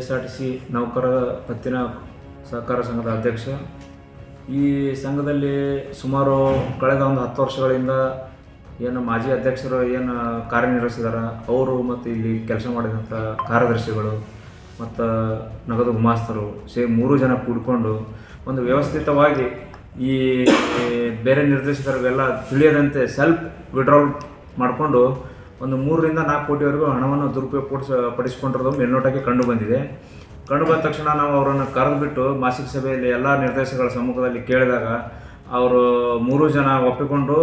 KSRTC ನೌಕರ ಪತ್ತಿನ ಸಹಕಾರ ಸಂಘದ ಅಧ್ಯಕ್ಷ. ಈ ಸಂಘದಲ್ಲಿ ಸುಮಾರು ಕಳೆದ ಒಂದು 10 ವರ್ಷಗಳಿಂದ ಏನು ಮಾಜಿ ಅಧ್ಯಕ್ಷರು ಏನು ಕಾರ್ಯನಿರ್ವಹಿಸಿದಾರ ಅವರು ಮತ್ತು ಇಲ್ಲಿ ಕೆಲಸ ಮಾಡಿದಂಥ ಕಾರ್ಯದರ್ಶಿಗಳು ಮತ್ತು ನಗದು ಗುಮಾಸ್ತರು ಸೇರಿ 3 ಜನ ಕೂಡಿಕೊಂಡು ಒಂದು ವ್ಯವಸ್ಥಿತವಾಗಿ ಈ ಬೇರೆ ನಿರ್ದೇಶಕರಿಗೆಲ್ಲ ತಿಳಿಯದಂತೆ ಸೆಲ್ಫ್ ವಿಡ್ರಾಲ್ ಮಾಡಿಕೊಂಡು ಒಂದು 3 ರಿಂದ 4 ಕೋಟಿವರೆಗೂ ಹಣವನ್ನು ಪಡಿಸಿಕೊಂಡಿರೋದು ಮೇಲ್ನೋಟಕ್ಕೆ ಕಂಡು ಬಂದಿದೆ. ಕಂಡು ಬಂದ ತಕ್ಷಣ ನಾವು ಅವರನ್ನು ಕರೆದುಬಿಟ್ಟು ಮಾಸಿಕ ಸಭೆಯಲ್ಲಿ ಎಲ್ಲ ನಿರ್ದೇಶಕರ ಸಮ್ಮುಖದಲ್ಲಿ ಕೇಳಿದಾಗ ಅವರು 3 ಜನ ಒಪ್ಪಿಕೊಂಡು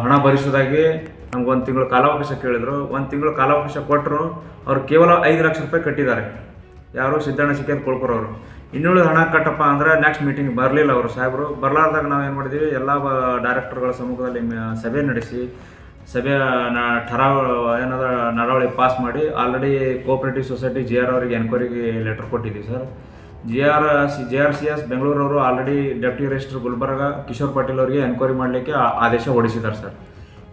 ಹಣ ಭರಿಸೋದಾಗಿ ನಮ್ಗೆ 1 ತಿಂಗಳು ಕಾಲಾವಕಾಶ ಕೇಳಿದರು. 1 ತಿಂಗಳು ಕಾಲಾವಕಾಶ ಕೊಟ್ಟರು. ಅವರು ಕೇವಲ 5 ಲಕ್ಷ ರೂಪಾಯಿ ಕಟ್ಟಿದ್ದಾರೆ. ಯಾರು ಸಿದ್ದಣ್ಣ ಸಿಕ್ಕೇದ್ ಕೊಳ್ಕೊರೋರು. ಇನ್ನುಳಿದ ಹಣ ಕಟ್ಟಪ್ಪ ಅಂದರೆ ನೆಕ್ಸ್ಟ್ ಮೀಟಿಂಗ್ ಬರಲಿಲ್ಲ ಅವರು ಸಾಹೇಬರು. ಬರಲಾರ್ದಾಗ ನಾವು ಏನು ಮಾಡಿದ್ವಿ, ಎಲ್ಲ ಡೈರೆಕ್ಟರ್ಗಳ ಸಮ್ಮುಖದಲ್ಲಿ ಸಭೆ ನಡೆಸಿ ಸಭೆಯ ಏನದ ನಡವಳಿ ಪಾಸ್ ಮಾಡಿ ಆಲ್ರೆಡಿ ಕೋಆಪರೇಟಿವ್ ಸೊಸೈಟಿ JR ಅವರಿಗೆ ಎನ್ಕ್ವೈರಿಗೆ ಲೆಟರ್ ಕೊಟ್ಟಿದ್ದೀವಿ ಸರ್. JRCS ಬೆಂಗಳೂರವರು already deputy registrar Gulbarga Kishore Patil ಅವರಿಗೆ ಎನ್ಕ್ವೈರಿ ಮಾಡಲಿಕ್ಕೆ ಆದೇಶ ಹೊರಡಿಸಿದ್ದಾರೆ ಸರ್.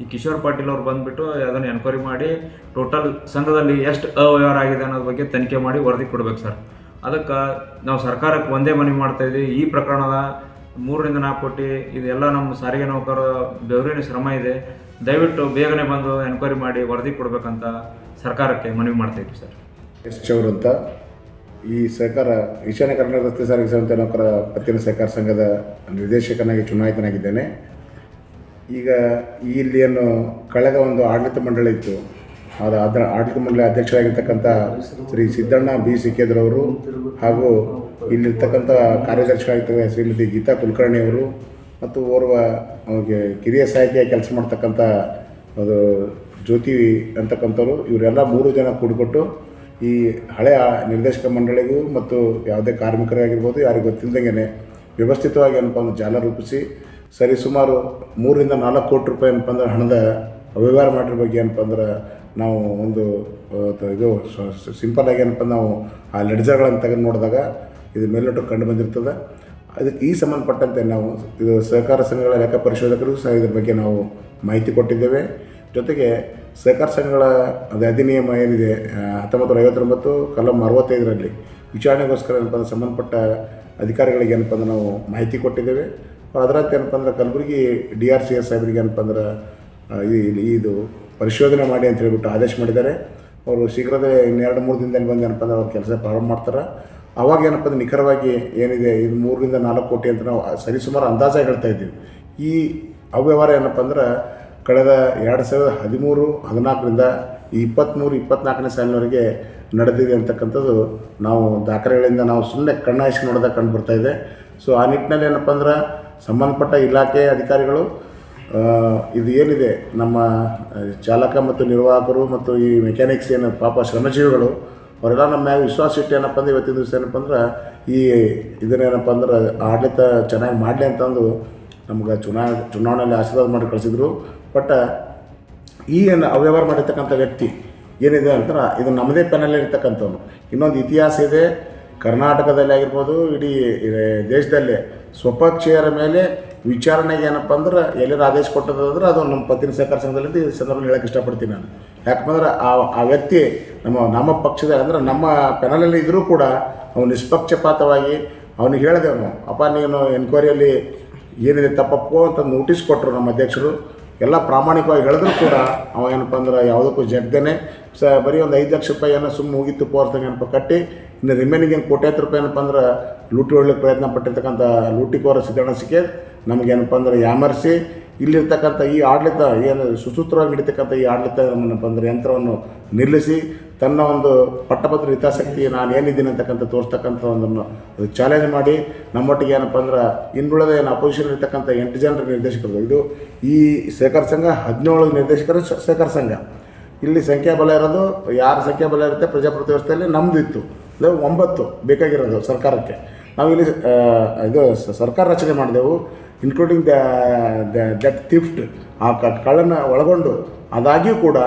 ಈ ಕಿಶೋರ್ ಪಾಟೀಲ್ ಅವ್ರು ಬಂದುಬಿಟ್ಟು ಅದನ್ನು ಎನ್ಕ್ವೈರಿ ಮಾಡಿ ಟೋಟಲ್ ಸಂಘದಲ್ಲಿ ಎಷ್ಟು ಅವ್ಯವಹಾರ ಆಗಿದೆ ಅನ್ನೋದ್ರ ಬಗ್ಗೆ ತನಿಖೆ ಮಾಡಿ ವರದಿ ಕೊಡಬೇಕು ಸರ್. ಅದಕ್ಕೆ ನಾವು ಸರ್ಕಾರಕ್ಕೆ ಒಂದೇ ಮನವಿ ಮಾಡ್ತಾಯಿದ್ವಿ, ಈ ಪ್ರಕರಣದ 3 ರಿಂದ 4 ಕೋಟಿ ಇದೆಲ್ಲ ನಮ್ಮ ಸಾರಿಗೆ ನೌಕರ ಬೆವರಿನ ಶ್ರಮ ಇದೆ, ದಯವಿಟ್ಟು ಬೇಗನೆ ಬಂದು ಎನ್ಕ್ವೈರಿ ಮಾಡಿ ವರದಿ ಕೊಡಬೇಕಂತ ಸರ್ಕಾರಕ್ಕೆ ಮನವಿ ಮಾಡ್ತಾಯಿದ್ವಿ ಸರ್. ಅವರು ಅಂತ ಈ ಸಹಕಾರ ಈಶಾನ್ಯ ಕರ್ನಾಟಕ ರಸ್ತೆ ಸಾರಿಗೆ ಸಂಸ್ಥೆ ನೌಕರ ಪತ್ತಿನ ಸಹಕಾರ ಸಂಘದ ನಿರ್ದೇಶಕನಾಗಿ ಚುನಾಯಿತನಾಗಿದ್ದೇನೆ. ಈಗ ಇಲ್ಲಿ ಏನು ಕಳೆದ ಒಂದು ಆಡಳಿತ ಮಂಡಳಿ ಇತ್ತು, ಅದರ ಆಡಳಿತ ಮಂಡಳಿ ಅಧ್ಯಕ್ಷರಾಗಿರ್ತಕ್ಕಂಥ ಶ್ರೀ ಸಿದ್ದಣ್ಣ ಬಿ ಸಿಕ್ಕೇದ್ರವರು ಹಾಗೂ ಇಲ್ಲಿರ್ತಕ್ಕಂಥ ಕಾರ್ಯದರ್ಶಿಯಾಗಿರ್ತಕ್ಕ ಶ್ರೀಮತಿ ಗೀತಾ ಕುಲಕರ್ಣಿಯವರು ಮತ್ತು ಓರ್ವ ಕಿರಿಯ ಸಹಾಯಕಿಯಾಗಿ ಕೆಲಸ ಮಾಡ್ತಕ್ಕಂಥ ಅದು ಜ್ಯೋತಿ ಅಂತಕ್ಕಂಥವ್ರು, ಇವರೆಲ್ಲ 3 ಜನ ಕೂಡಿಕೊಟ್ಟು ಈ ಹಳೆಯ ನಿರ್ದೇಶಕ ಮಂಡಳಿಗೂ ಮತ್ತು ಯಾವುದೇ ಕಾರ್ಮಿಕರಾಗಿರ್ಬೋದು ಯಾರಿಗೆ ಗೊತ್ತಿಲ್ಲದಂಗೆ ವ್ಯವಸ್ಥಿತವಾಗಿ ಏನಪ್ಪ ಒಂದು ಜಾಲ ರೂಪಿಸಿ ಸರಿಸುಮಾರು 3 ರಿಂದ 4 ಕೋಟಿ ರೂಪಾಯಿ ಏನಪ್ಪ ಅಂದ್ರೆ ಹಣದ ಅವ್ಯವಹಾರ ಮಾಡಿರೋ ಬಗ್ಗೆ ಏನಪ್ಪ ಅಂದ್ರೆ ನಾವು ಒಂದು ಇದು ಸಿಂಪಲ್ಲಾಗಿ ಏನಪ್ಪ ನಾವು ಆ ಲೆಡ್ಜರ್ಗಳನ್ನು ತೆಗೆದು ನೋಡಿದಾಗ ಇದು ಮೇಲ್ನೋಟಕ್ಕೆ ಕಂಡು ಬಂದಿರ್ತದೆ. ಅದಕ್ಕೆ ಈ ಸಂಬಂಧಪಟ್ಟಂತೆ ನಾವು ಇದು ಸಹಕಾರ ಸಂಘಗಳ ಲೆಕ್ಕ ಪರಿಶೋಧಕರು ಸಹ ಇದ್ರ ಬಗ್ಗೆ ನಾವು ಮಾಹಿತಿ ಕೊಟ್ಟಿದ್ದೇವೆ. ಜೊತೆಗೆ ಸಹಕಾರ ಸಂಘಗಳ ಅಧಿನಿಯಮ ಏನಿದೆ 1959 ಕಲಂ 65ರಲ್ಲಿ ವಿಚಾರಣೆಗೋಸ್ಕರ ಏನಪ್ಪ ಅಂದ್ರೆ ಸಂಬಂಧಪಟ್ಟ ಅಧಿಕಾರಿಗಳಿಗೆ ಏನಪ್ಪ ಅಂದ್ರೆ ನಾವು ಮಾಹಿತಿ ಕೊಟ್ಟಿದ್ದೇವೆ. ಅದರಂತೆ ಏನಪ್ಪ ಅಂದ್ರೆ ಕಲಬುರಗಿ DRCS ಸಾಹೇಬರಿಗೆ ಏನಪ್ಪ ಅಂದ್ರೆ ಇದು ಪರಿಶೋಧನೆ ಮಾಡಿ ಅಂತ ಹೇಳ್ಬಿಟ್ಟು ಆದೇಶ ಮಾಡಿದ್ದಾರೆ. ಅವರು ಶೀಘ್ರದಲ್ಲೇ 2-3 ದಿನದಲ್ಲಿ ಬಂದು ಏನಪ್ಪ ಅಂದ್ರೆ ಅವ್ರ ಕೆಲಸ ಪ್ರಾರಂಭ ಮಾಡ್ತಾರೆ. ಅವಾಗ ಏನಪ್ಪ ಅಂದ್ರೆ ನಿಖರವಾಗಿ ಏನಿದೆ ಇದು 3 ರಿಂದ 4 ಕೋಟಿ ಅಂತ ನಾವು ಸರಿಸುಮಾರು ಅಂದಾಜಾಗಿ ಹೇಳ್ತಾ ಇದ್ದೀವಿ. ಈ ಅವ್ಯವಹಾರ ಏನಪ್ಪ ಅಂದ್ರೆ ಕಳೆದ 2013-14ರಿಂದ 23-24ನೇ ಸಾಲಿನವರೆಗೆ ನಡೆದಿದೆ ಅಂತಕ್ಕಂಥದ್ದು ನಾವು ದಾಖಲೆಗಳಿಂದ ನಾವು ಸುಮ್ಮನೆ ಕಣ್ಣಾಯಿಸಿ ನೋಡಿದಾಗ ಕಂಡು ಬರ್ತಾಯಿದೆ. ಸೊ ಆ ನಿಟ್ಟಿನಲ್ಲಿ ಏನಪ್ಪ ಅಂದ್ರೆ ಸಂಬಂಧಪಟ್ಟ ಇಲಾಖೆ ಅಧಿಕಾರಿಗಳು ಇದು ಏನಿದೆ ನಮ್ಮ ಚಾಲಕ ಮತ್ತು ನಿರ್ವಾಹಕರು ಮತ್ತು ಈ ಮೆಕ್ಯಾನಿಕ್ಸ್ ಏನು ಪಾಪ ಶ್ರಮಜೀವಿಗಳು ಅವರೆಲ್ಲ ನಮ್ಮ ಮ್ಯಾಗ ವಿಶ್ವಾಸ ಇಟ್ಟು ಏನಪ್ಪ ಅಂದ್ರೆ ಇವತ್ತಿನ ದಿವಸ ಏನಪ್ಪ ಅಂದ್ರೆ ಈ ಇದನ್ನೇನಪ್ಪ ಅಂದ್ರೆ ಆಡಳಿತ ಚೆನ್ನಾಗಿ ಮಾಡಲಿ ಅಂತಂದು ನಮ್ಗೆ ಚುನಾವಣೆಯಲ್ಲಿ ಆಶೀರ್ವಾದ ಮಾಡಿ ಕಳಿಸಿದ್ರು. ಬಟ್ ಈ ಏನು ಅವ್ಯವಹಾರ ಮಾಡಿರ್ತಕ್ಕಂಥ ವ್ಯಕ್ತಿ ಏನಿದೆ ಅಂದ್ರೆ ಇದು ನಮ್ಮದೇ ಪೆನಲ್ಲಿ ಇರ್ತಕ್ಕಂಥವ್ನು. ಇನ್ನೊಂದು ಇತಿಹಾಸ ಇದೆ, ಕರ್ನಾಟಕದಲ್ಲಿ ಆಗಿರ್ಬೋದು ಇಡೀ ದೇಶದಲ್ಲೇ ಸ್ವಪಕ್ಷೀಯರ ಮೇಲೆ ವಿಚಾರಣೆಗೆ ಏನಪ್ಪ ಅಂದ್ರೆ ಎಲ್ಲರೂ ಆದೇಶ ಕೊಟ್ಟದಂದ್ರೆ ಅದು ನಮ್ಮ ಪತ್ತಿನ ಸಹಕಾರ ಸಂಘದಲ್ಲಿ ಈ ಸಂದರ್ಭದಲ್ಲಿ ಹೇಳೋಕ್ಕೆ ಇಷ್ಟಪಡ್ತೀನಿ ನಾನು. ಯಾಕಂದ್ರೆ ಆ ವ್ಯಕ್ತಿ ನಮ್ಮ ಪಕ್ಷದ ಅಂದರೆ ನಮ್ಮ ಪೆನಲಲ್ಲಿ ಇದ್ದರೂ ಕೂಡ ಅವನು ನಿಷ್ಪಕ್ಷಪಾತವಾಗಿ ಅವನಿಗೆ ಹೇಳಿದೆವನು, ಅಪ್ಪ ನೀನು ಎನ್ಕ್ವೈರಿಯಲ್ಲಿ ಏನಿದೆ ತಪ್ಪಪ್ಪು ಅಂತ ನೋಟಿಸ್ ಕೊಟ್ಟರು ನಮ್ಮ ಅಧ್ಯಕ್ಷರು. ಎಲ್ಲ ಪ್ರಾಮಾಣಿಕವಾಗಿ ಹೇಳಿದ್ರು ಕೂಡ ಅವ ಏನಪ್ಪ ಅಂದ್ರೆ ಯಾವುದಕ್ಕೂ ಜಗ್ದೇನೆ ಬರೀ ಒಂದು 5 ಲಕ್ಷ ರೂಪಾಯಿ ಏನೋ ಸುಮ್ಮನೆ ಹೋಗಿತ್ತು ಪೋರ್ಸ್ದಂಗೆ ಏನಪ್ಪ ಕಟ್ಟಿ ಇನ್ನು ರಿಮೈನಿಂಗ್ ಏನು ಕೋಟ್ಯಾಂತರ ರೂಪಾಯಿ ಏನಪ್ಪ ಅಂದ್ರೆ ಲೂಟಿ ಹೊಡ್ಲಿಕ್ಕೆ ಪ್ರಯತ್ನ ಪಟ್ಟಿರ್ತಕ್ಕಂಥ ಲೂಟಿಕೋರ ಸಿದ್ದಣ್ಣ ಸಿಕ್ಕೇದ್ ನಮಗೇನಪ್ಪ ಅಂದ್ರೆ ಯಾಮರಿಸಿ ಇಲ್ಲಿರ್ತಕ್ಕಂಥ ಈ ಆಡಳಿತ ಏನು ಸುಸೂತ್ರವಾಗಿ ನಡೀತಕ್ಕಂಥ ಈ ಆಡಳಿತ ಏನಪ್ಪ ಅಂದ್ರೆ ಯಂತ್ರವನ್ನು ನಿಲ್ಲಿಸಿ ತನ್ನ ಒಂದು ಪಟ್ಟಭದ್ರ ಹಿತಾಸಕ್ತಿ ನಾನು ಏನಿದ್ದೀನಿ ಅಂತಕ್ಕಂಥ ತೋರಿಸ್ತಕ್ಕಂಥ ಒಂದನ್ನು ಅದು ಚಾಲೆಂಜ್ ಮಾಡಿ ನಮ್ಮೊಟ್ಟಿಗೆ ಏನಪ್ಪ ಅಂದ್ರೆ ಇನ್ನುಳಿದ ಏನು ಅಪೋಸಿಷನ್ ಇರ್ತಕ್ಕಂಥ 8 ಜನರ ನಿರ್ದೇಶಕರು, ಇದು ಈ ಸಹಕಾರ ಸಂಘ 17 ನಿರ್ದೇಶಕರ ಸಹಕಾರ ಸಂಘ. ಇಲ್ಲಿ ಸಂಖ್ಯಾಬಲ ಇರೋದು ಯಾರು ಸಂಖ್ಯಾಬಲ ಇರುತ್ತೆ ಪ್ರಜಾಪ್ರಭುತ್ವ ವ್ಯವಸ್ಥೆಯಲ್ಲಿ ನಮ್ಮದು ಇತ್ತು 9 ಬೇಕಾಗಿರೋದು ಸರ್ಕಾರಕ್ಕೆ. ನಾವಿಲ್ಲಿ ಇದು ಸರ್ಕಾರ ರಚನೆ ಮಾಡಿದೆವು, ಇನ್ಕ್ಲೂಡಿಂಗ್ ದಟ್ ಥಿಫ್ಟ್ ಆ ಕಳ್ಳನ್ನು ಒಳಗೊಂಡು. ಆದಾಗ್ಯೂ ಕೂಡ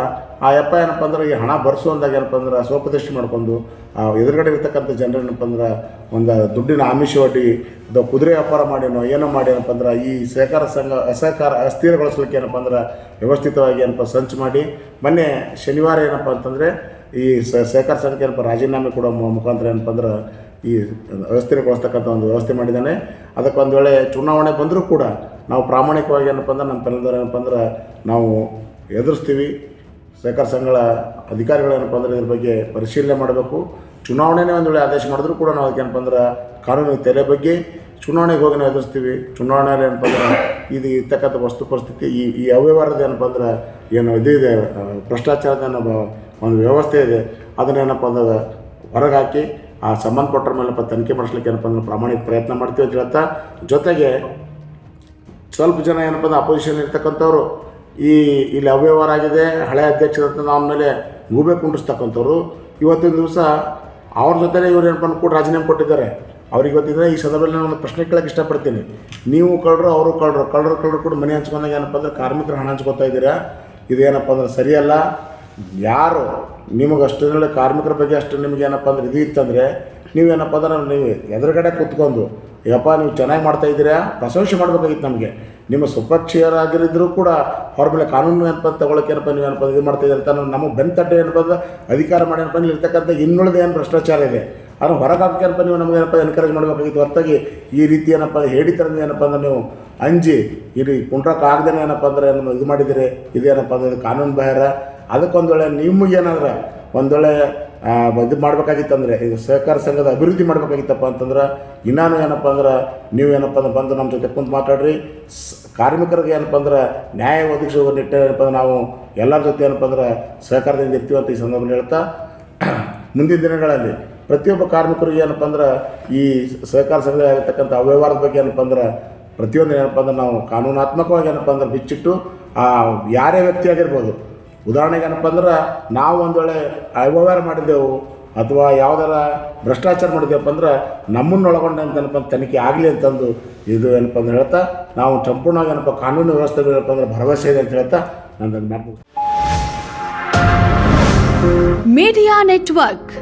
ಆ ಯಪ್ಪ ಏನಪ್ಪ ಅಂದ್ರೆ ಈ ಹಣ ಭರಿಸುವಂದಾಗ ಏನಪ್ಪ ಅಂದ್ರೆ ಸ್ವೋಪದೃಷ್ಟಿ ಮಾಡ್ಕೊಂಡು ಆ ಎದುರುಗಡೆ ಇರ್ತಕ್ಕಂಥ ಜನರೇನಪ್ಪ ಅಂದ್ರೆ ಒಂದು ದುಡ್ಡಿನ ಆಮಿಷ ಒಡ್ಡಿ ಅಥವಾ ಕುದುರೆ ವ್ಯಾಪಾರ ಮಾಡಿನೋ ಏನೋ ಮಾಡಿ ಏನಪ್ಪ ಅಂದ್ರೆ ಈ ಸಹಕಾರ ಸಂಘ ಅಸ್ಥಿರಗೊಳಿಸ್ಲಿಕ್ಕೆ ಏನಪ್ಪ ಅಂದ್ರೆ ವ್ಯವಸ್ಥಿತವಾಗಿ ಏನಪ್ಪ ಸಂಚು ಮಾಡಿ ಮೊನ್ನೆ ಶನಿವಾರ ಏನಪ್ಪ ಅಂತಂದರೆ ಈ ಸಹಕಾರ ಸಂಘಕ್ಕೆ ಏನಪ್ಪ ರಾಜೀನಾಮೆ ಕೊಡೋ ಮುಖಾಂತರ ಏನಪ್ಪ ಅಂದ್ರೆ ಈ ವ್ಯವಸ್ಥೆಗೊಳಿಸ್ತಕ್ಕಂಥ ಒಂದು ವ್ಯವಸ್ಥೆ ಮಾಡಿದ್ದಾನೆ. ಅದಕ್ಕೆ ಒಂದು ವೇಳೆ ಚುನಾವಣೆ ಬಂದರೂ ಕೂಡ ನಾವು ಪ್ರಾಮಾಣಿಕವಾಗಿ ಏನಪ್ಪ ಅಂದ್ರೆ ನಮ್ಮ ತಲೆದವ್ರು ಏನಪ್ಪ ಅಂದ್ರೆ ನಾವು ಎದುರಿಸ್ತೀವಿ. ಸಹಕಾರ ಸಂಘಗಳ ಅಧಿಕಾರಿಗಳು ಏನಪ್ಪ ಅಂದ್ರೆ ಇದ್ರ ಬಗ್ಗೆ ಪರಿಶೀಲನೆ ಮಾಡಬೇಕು. ಚುನಾವಣೆನೇ ಒಂದು ವೇಳೆ ಆದೇಶ ಮಾಡಿದ್ರು ಕೂಡ ನಾವು ಅದಕ್ಕೆ ಏನಪ್ಪ ಅಂದ್ರೆ ಕಾನೂನು ತೆರೆ ಬಗ್ಗೆ ಚುನಾವಣೆಗೆ ಹೋಗಿ ನಾವು ಎದುರಿಸ್ತೀವಿ. ಚುನಾವಣೆಯಲ್ಲಿ ಏನಪ್ಪ ಅಂದ್ರೆ ಇದು ಇರ್ತಕ್ಕಂಥ ವಸ್ತು ಪರಿಸ್ಥಿತಿ ಈ ಅವ್ಯವಹಾರದ ಏನಪ್ಪ ಅಂದ್ರೆ ಏನು ಇದು ಇದೆ, ಭ್ರಷ್ಟಾಚಾರದ ಒಂದು ವ್ಯವಸ್ಥೆ ಇದೆ, ಅದನ್ನೇನಪ್ಪ ಅಂದ್ರೆ ಹೊರಗೆ ಹಾಕಿ ಆ ಸಂಬಂಧಪಟ್ಟರ ಮೇಲಪ್ಪ ತನಿಖೆ ಮಾಡಿಸ್ಲಿಕ್ಕೆ ಏನಪ್ಪ ಅಂದ್ರೆ ಪ್ರಾಮಾಣಿಕ ಪ್ರಯತ್ನ ಮಾಡ್ತೀವಿ ಅಂತ ಹೇಳ್ತಾ, ಜೊತೆಗೆ ಸ್ವಲ್ಪ ಜನ ಏನಪ್ಪ ಅಂದ್ರೆ ಅಪೋಸಿಷನ್ ಇರ್ತಕ್ಕಂಥವ್ರು ಇಲ್ಲಿ ಅವ್ಯವಹಾರ ಆಗಿದೆ, ಹಳೆ ಅಧ್ಯಕ್ಷರಂತ ನಾವು ಮೇಲೆ ಗೂಬೆ ಕುಂಡಿಸ್ತಕ್ಕಂಥವ್ರು ಇವತ್ತಿನ ದಿವಸ ಅವ್ರ ಜೊತೆಲೇ ಇವ್ರು ಏನಪ್ಪ ಕೂಡ ರಾಜೀನಾಮೆ ಕೊಟ್ಟಿದ್ದಾರೆ. ಅವ್ರಿಗೆ ಇವತ್ತಿದ್ರೆ ಈ ಸಂದರ್ಭದಲ್ಲಿ ನಾನು ಒಂದು ಪ್ರಶ್ನೆ ಕೇಳೋಕ್ಕೆ ಇಷ್ಟಪಡ್ತೀನಿ. ನೀವು ಕಳ್ಳರು, ಅವರು ಕಳ್ಳರು ಕೂಡ ಮನೆ ಹಂಚ್ಕೊಂಡಾಗ ಏನಪ್ಪ ಅಂದ್ರೆ ಕಾರ್ಮಿಕರು ಹಣ ಹಂಚ್ಕೊತಾ ಇದ್ದೀರಾ. ಇದೇನಪ್ಪ ಅಂದ್ರೆ ಸರಿಯಲ್ಲ. ಯಾರು ನಿಮಗೆ ಅಷ್ಟು ಹೇಳಿ ಕಾರ್ಮಿಕರ ಬಗ್ಗೆ ಅಷ್ಟು ನಿಮಗೆ ಏನಪ್ಪ ಅಂದ್ರೆ ಇದು ಇತ್ತಂದರೆ ನೀವೇನಪ್ಪ ಅಂದ್ರೆ ನೀವು ಎದುರುಗಡೆ ಕೂತ್ಕೊಂಡು ಯಪ್ಪ ನೀವು ಚೆನ್ನಾಗಿ ಮಾಡ್ತಾಯಿದ್ದೀರಾ, ಪ್ರಶಂಸೆ ಮಾಡಬೇಕಾಗಿತ್ತು. ನಮಗೆ ನಿಮ್ಮ ಸ್ವಪಕ್ಷೀಯರಾಗಿರಿದ್ದರೂ ಕೂಡ ಅವ್ರ ಮೇಲೆ ಕಾನೂನು ಏನಪ್ಪ ತಗೊಳ್ಳೋಕೆ ಏನಪ್ಪ ನೀವು ಏನಪ್ಪ ಇದು ಮಾಡ್ತಾಯಿದ್ದೀರ ಅಂತ ನಮಗೆ ಬೆಂತಡ್ಡೆ ಏನಪ್ಪ ಅಂದ್ರೆ ಅಧಿಕಾರ ಮಾಡಿ ಏನಪ್ಪ ಇಲ್ಲಿ ಇರ್ತಕ್ಕಂಥ ಇನ್ನುಳಿದ ಏನು ಭ್ರಷ್ಟಾಚಾರ ಇದೆ ಅದನ್ನು ಹೊರಗೆ ಹಾಕಿ ಏನಪ್ಪ ನೀವು ನಮಗೆ ಏನಪ್ಪ ಎನ್ಕರೇಜ್ ಮಾಡಬೇಕಾಗಿತ್ತು. ಹೊರತಾಗಿ ಈ ರೀತಿ ಏನಪ್ಪ ಹೇಳಿತರದ ಏನಪ್ಪ ಅಂದ್ರೆ ನೀವು ಅಂಜಿ ಇಲ್ಲಿ ಕುಂಟ್ರಕ್ಕಾಗ್ದೇ ಏನಪ್ಪ ಅಂದ್ರೆ ಇದು ಮಾಡಿದ್ದೀರಿ, ಇದೇನಪ್ಪ ಅಂದ್ರೆ ಕಾನೂನು ಬಾಹಿರ. ಅದಕ್ಕೊಂದು ವೇಳೆ ನಿಮಗೇನಾದ್ರೆ ಒಂದು ವೇಳೆ ಇದು ಮಾಡಬೇಕಾಗಿತ್ತಂದರೆ ಈಗ ಸಹಕಾರ ಸಂಘದ ಅಭಿವೃದ್ಧಿ ಮಾಡಬೇಕಾಗಿತ್ತಪ್ಪ ಅಂತಂದ್ರೆ ಇನ್ನೂ ಏನಪ್ಪ ಅಂದ್ರೆ ನೀವು ಏನಪ್ಪ ಅಂದ್ರೆ ಬಂದು ನಮ್ಮ ಜೊತೆ ಕುಂತು ಮಾತಾಡ್ರಿ. ಕಾರ್ಮಿಕರಿಗೆ ಏನಪ್ಪ ಅಂದ್ರೆ ನ್ಯಾಯ ಒದಗಿಸುವ ನಿಟ್ಟಿನಲ್ಲಿ ಏನಪ್ಪ ಅಂದ್ರೆ ನಾವು ಎಲ್ಲರ ಜೊತೆ ಏನಪ್ಪ ಅಂದ್ರೆ ಸಹಕಾರದಿಂದ ಇರ್ತೀವಿ ಅಂತ ಈ ಸಂದರ್ಭದಲ್ಲಿ ಹೇಳ್ತಾ, ಮುಂದಿನ ದಿನಗಳಲ್ಲಿ ಪ್ರತಿಯೊಬ್ಬ ಕಾರ್ಮಿಕರಿಗೆ ಏನಪ್ಪ ಅಂದ್ರೆ ಈ ಸಹಕಾರ ಸಂಘದಲ್ಲಿ ಆಗಿರ್ತಕ್ಕಂಥ ಅವ್ಯವಹಾರದ ಬಗ್ಗೆ ಏನಪ್ಪ ಅಂದ್ರೆ ಪ್ರತಿಯೊಂದು ಏನಪ್ಪ ಅಂದ್ರೆ ನಾವು ಕಾನೂನಾತ್ಮಕವಾಗಿ ಏನಪ್ಪ ಅಂದ್ರೆ ಬಿಚ್ಚಿಟ್ಟು ಯಾರೇ ವ್ಯಕ್ತಿ ಆಗಿರ್ಬೋದು. ಉದಾಹರಣೆಗೆ ಏನಪ್ಪ ಅಂದ್ರೆ ನಾವು ಒಂದು ವೇಳೆ ಅವ್ಯವಹಾರ ಮಾಡಿದ್ದೆವು ಅಥವಾ ಯಾವುದಾರ ಭ್ರಷ್ಟಾಚಾರ ಮಾಡಿದ್ದೇವಪ್ಪ ಅಂದ್ರೆ ನಮ್ಮನ್ನು ಒಳಗೊಂಡಂತ ಏನಪ್ಪ ತನಿಖೆ ಆಗಲಿ ಅಂತಂದು ಇದು ಏನಪ್ಪ ಅಂದ್ರೆ ಹೇಳ್ತಾ ನಾವು ಸಂಪೂರ್ಣವಾಗಿ ಏನಪ್ಪ ಕಾನೂನು ವ್ಯವಸ್ಥೆ ಏನಪ್ಪ ಅಂದ್ರೆ ಭರವಸೆ ಇದೆ ಅಂತ ಹೇಳ್ತಾ ನಾನು ಮೀಡಿಯಾ ನೆಟ್ವರ್ಕ್.